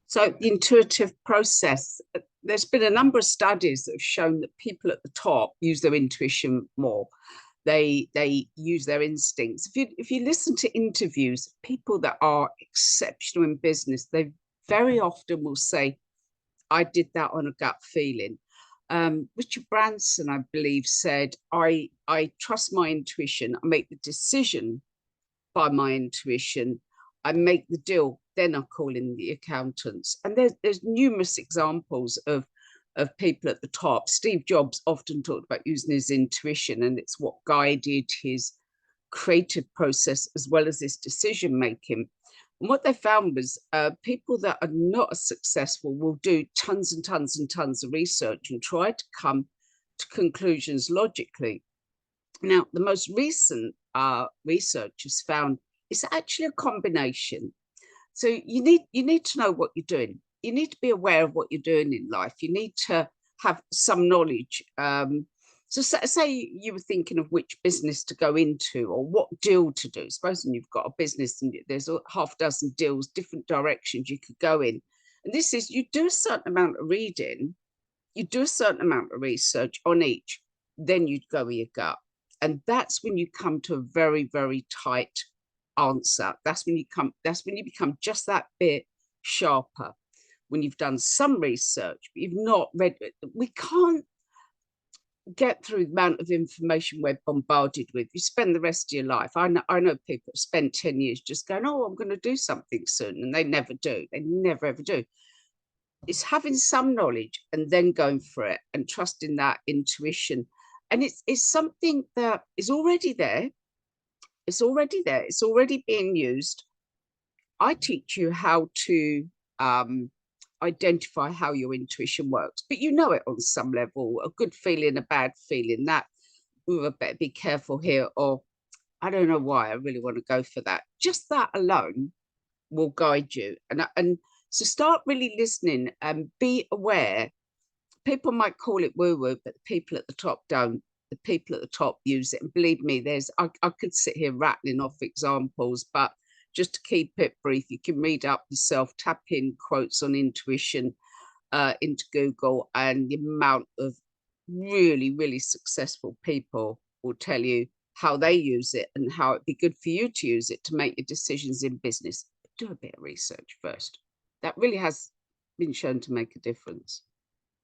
So the intuitive process, there's been a number of studies that have shown that people at the top use their intuition more. They use their instincts. If you listen to interviews, people that are exceptional in business, they very often will say, "I did that on a gut feeling." Richard Branson, I believe, said, "I trust my intuition. I make the decision by my intuition. I make the deal, then I call in the accountants." And there's numerous examples of people at the top. Steve Jobs often talked about using his intuition, and it's what guided his creative process as well as his decision making. And what they found was people that are not as successful will do tons and tons and tons of research and try to come to conclusions logically. Now, the most recent research has found it's actually a combination. So you need to know what you're doing. You need to be aware of what you're doing in life. You need to have some knowledge. So say you were thinking of which business to go into or what deal to do. Supposing you've got a business and there's a half dozen deals, different directions you could go in. And this is you do a certain amount of reading, you do a certain amount of research on each, then you'd go with your gut. And that's when you come to a very, very tight answer. That's when you become just that bit sharper. When you've done some research, but you've not read it. We can't get through the amount of information we're bombarded with. You spend the rest of your life. I know people spend 10 years just going, "Oh, I'm going to do something soon," and they never do. They never ever do. It's having some knowledge and then going for it and trusting that intuition. And it's something that is already there. It's already there. It's already being used. I teach you how to identify how your intuition works, but you know it on some level, a good feeling, a bad feeling, that, "Ooh, I better be careful here," or, "I don't know why I really want to go for that." Just that alone will guide you. And so start really listening and be aware. People might call it woo woo, but the people at the top don't. The people at the top use it. And believe me, I could sit here rattling off examples, but just to keep it brief, you can read up yourself, tap in quotes on intuition into Google, and the amount of really, really successful people will tell you how they use it and how it'd be good for you to use it to make your decisions in business. Do a bit of research first. That really has been shown to make a difference.